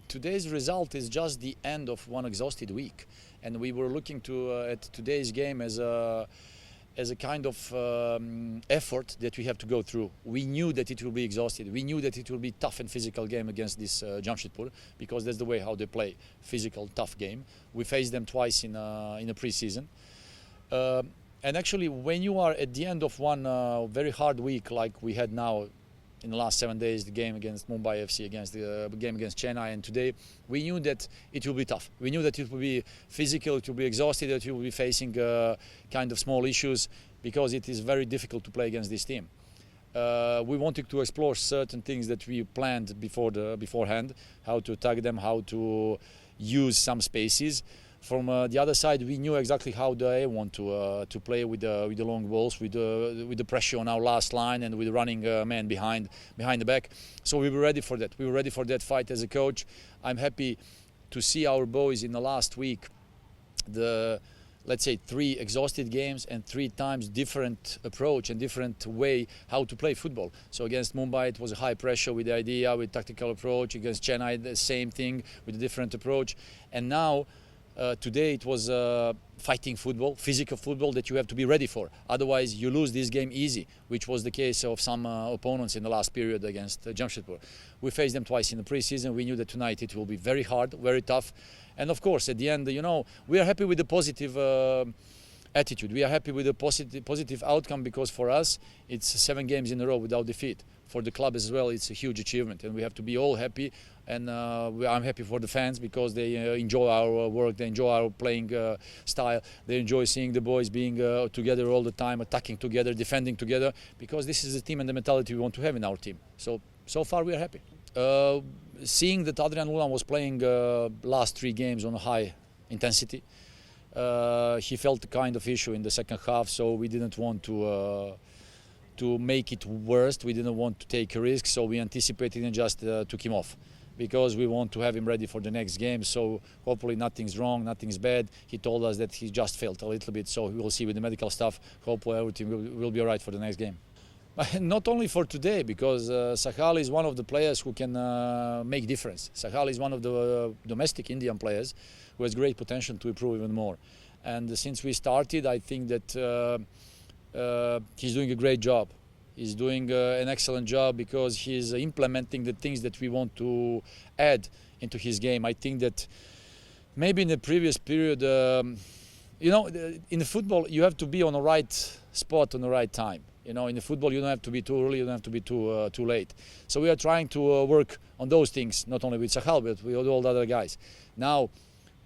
Today's result is just the end of one exhausted week, and we were looking at today's game as a kind of effort that we have to go through. We knew that it will be exhausted. We knew that it will be tough and physical game against this Jamshedpur, because that's the way how they play, physical, tough game. We faced them twice in a pre-season. And actually, when you are at the end of one very hard week like we had now in the last 7 days, the game against Mumbai FC, against the game against Chennai, and today, we knew that it will be tough. We knew that it will be physical, it will be exhausted, that you will be facing kind of small issues, because it is very difficult to play against this team. We wanted to explore certain things that we planned beforehand, how to attack them, how to use some spaces. From the other side, we knew exactly how they want to play with the long balls, with the pressure on our last line, and with running men behind the back. So we were ready for that. We were ready for that fight as a coach. I'm happy to see our boys in the last week, let's say 3 exhausted games and 3 times different approach and different way how to play football. So against Mumbai it was a high pressure with the idea, with tactical approach. Against Chennai the same thing with a different approach. And now today it was fighting football, physical football that you have to be ready for. Otherwise you lose this game easy, which was the case of some opponents in the last period against Jamshedpur. We faced them twice in the pre-season. We knew that tonight it will be very hard, very tough. And of course, at the end, we are happy with the positive attitude. We are happy with the positive outcome, because for us, it's 7 games in a row without defeat. For the club as well, it's a huge achievement, and we have to be all happy. And I'm happy for the fans, because they enjoy our work, they enjoy our playing style, they enjoy seeing the boys being together all the time, attacking together, defending together, because this is the team and the mentality we want to have in our team. So far we are happy. Seeing that Adrian Ulan was playing last 3 games on a high intensity, he felt a kind of issue in the second half, so we didn't want to make it worse. We didn't want to take a risk, so we anticipated and just took him off, because we want to have him ready for the next game. So hopefully nothing's wrong, nothing's bad. He told us that he just felt a little bit, so we will see with the medical stuff. Hopefully everything will be all right for the next game. Not only for today, because Sahal is one of the players who can make difference. Sahal is one of the domestic Indian players who has great potential to improve even more. And since we started, I think that he's doing a great job. He's doing an excellent job, because he's implementing the things that we want to add into his game. I think that maybe in the previous period, in the football, you have to be on the right spot on the right time. In the football, you don't have to be too early, you don't have to be too late. So we are trying to work on those things, not only with Sahal, but with all the other guys. Now,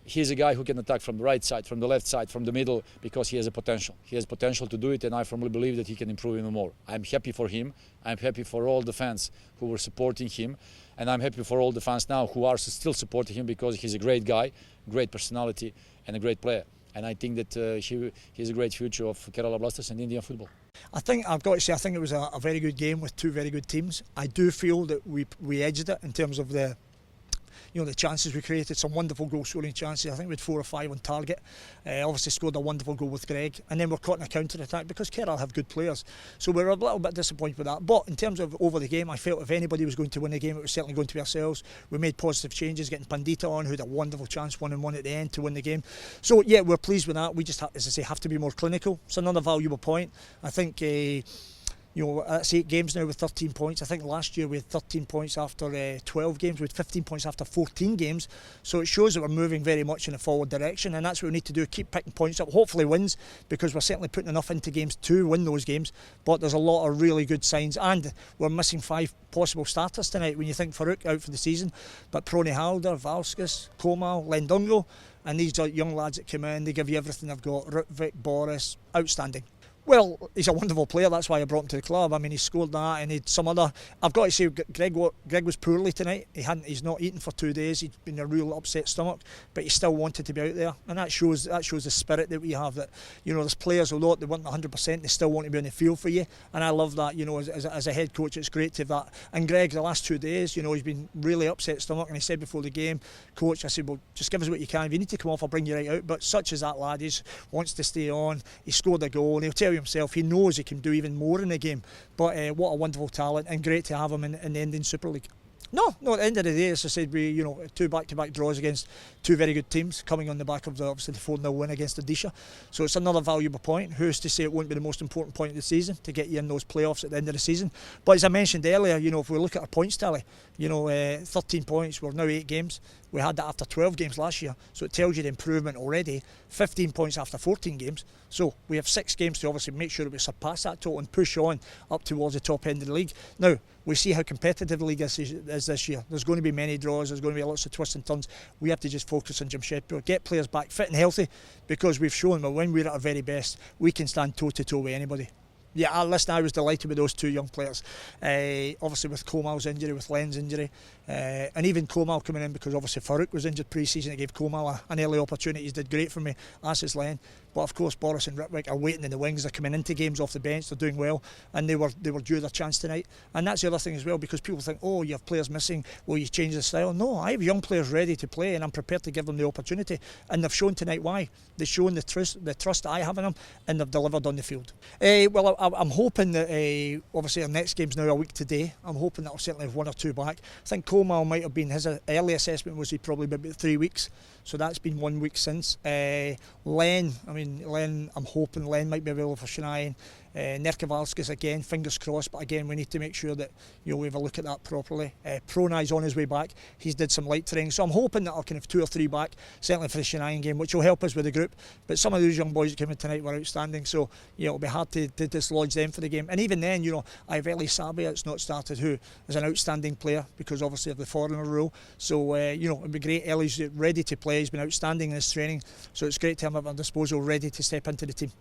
he's a guy who can attack from the right side, from the left side, from the middle, because he has a potential. He has potential to do it, and I firmly believe that he can improve even more. I'm happy for him. I'm happy for all the fans who were supporting him, and I'm happy for all the fans now who are still supporting him, because he's a great guy, great personality, and a great player. And I think that he has a great future of Kerala Blasters and Indian football. I think I've got to say, I think it was a very good game with 2 very good teams. I do feel that we edged it in terms of the chances we created, some wonderful goal scoring chances. I think we had 4 or 5 on target. Obviously scored a wonderful goal with Greg, and then we're caught in a counter attack, because Kerala have good players. So we're a little bit disappointed with that. But in terms of over the game, I felt if anybody was going to win the game, it was certainly going to be ourselves. We made positive changes, getting Pandita on, who had a wonderful chance, 1-on-1 at the end to win the game. So yeah, we're pleased with that. We just, as I say, have to be more clinical. It's another valuable point. I think that's 8 games now with 13 points. I think last year we had 13 points after 12 games. We had 15 points after 14 games. So it shows that we're moving very much in a forward direction, and that's what we need to do, keep picking points up, hopefully wins, because we're certainly putting enough into games to win those games. But there's a lot of really good signs, and we're missing 5 possible starters tonight when you think Farouk out for the season. But Prony Halder, Valskis, Komal, Lendongo, and these are young lads that come in, they give you everything they've got. Rutvik, Boris, outstanding. Well, he's a wonderful player, that's why I brought him to the club. I mean, he scored that, and he'd some other... I've got to say, Greg was poorly tonight. He's not eaten for 2 days. He'd been in a real upset stomach, but he still wanted to be out there, and that shows the spirit that we have, that, there's players, although they want 100%, they still want to be on the field for you, and I love that. As a head coach, it's great to have that. And Greg, the last 2 days, he's been really upset stomach, and he said before the game, coach, I said, well, just give us what you can. If you need to come off, I'll bring you right out. But such as that lad, he wants to stay on. He scored a goal, and he'll tell you himself, he knows he can do even more in the game. But what a wonderful talent, and great to have him in the Indian Super League. No, at the end of the day, as I said, we 2 back-to-back draws against 2 very good teams, coming on the back of obviously the 4-0 win against Odisha. So it's another valuable point. Who's to say it won't be the most important point of the season to get you in those playoffs at the end of the season? But as I mentioned earlier, if we look at our points tally, 13 points. We're now 8 games. We had that after 12 games last year, so it tells you the improvement already. 15 points after 14 games. So we have 6 games to obviously make sure that we surpass that total and push on up towards the top end of the league. Now, we see how competitive the league is this year. There's going to be many draws, there's going to be lots of twists and turns. We have to just focus on Jamshedpur, get players back fit and healthy, because we've shown that when we're at our very best, we can stand toe-to-toe with anybody. Yeah, listen, I was delighted with those 2 young players. Obviously with Komal's injury, with Len's injury, and even Komal coming in because obviously Farouk was injured pre-season. It gave Komal an early opportunity. He did great for me, as is Len. But of course Boris and Ritwick are waiting in the wings. They're coming into games off the bench. They're doing well, and they were due their chance tonight. And that's the other thing as well, because people think, oh, you have players missing, will you change the style? No, I have young players ready to play, and I'm prepared to give them the opportunity. And they've shown tonight why. They've shown the trust that I have in them, and they've delivered on the field. Well, I'm hoping that obviously our next game's now a week today. I'm hoping that I'll certainly have 1 or 2 back. I think Komal might have been, his early assessment was he'd probably be about 3 weeks. So that's been 1 week since. Len, I'm hoping Len might be available for Chennai. Nerkevalskis again, fingers crossed, but again we need to make sure that we have a look at that properly. Pronai's on his way back. He's did some light training, so I'm hoping that I'll kind of 2 or 3 back, certainly for the Chennai game, which will help us with the group. But some of those young boys that came in tonight were outstanding, so it'll be hard to dislodge them for the game. And even then, I have Eli Sabia, it's not started, who is an outstanding player because obviously of the foreigner rule. So it'd be great. Eli's ready to play. He's been outstanding in his training, so it's great to have him at our disposal, ready to step into the team.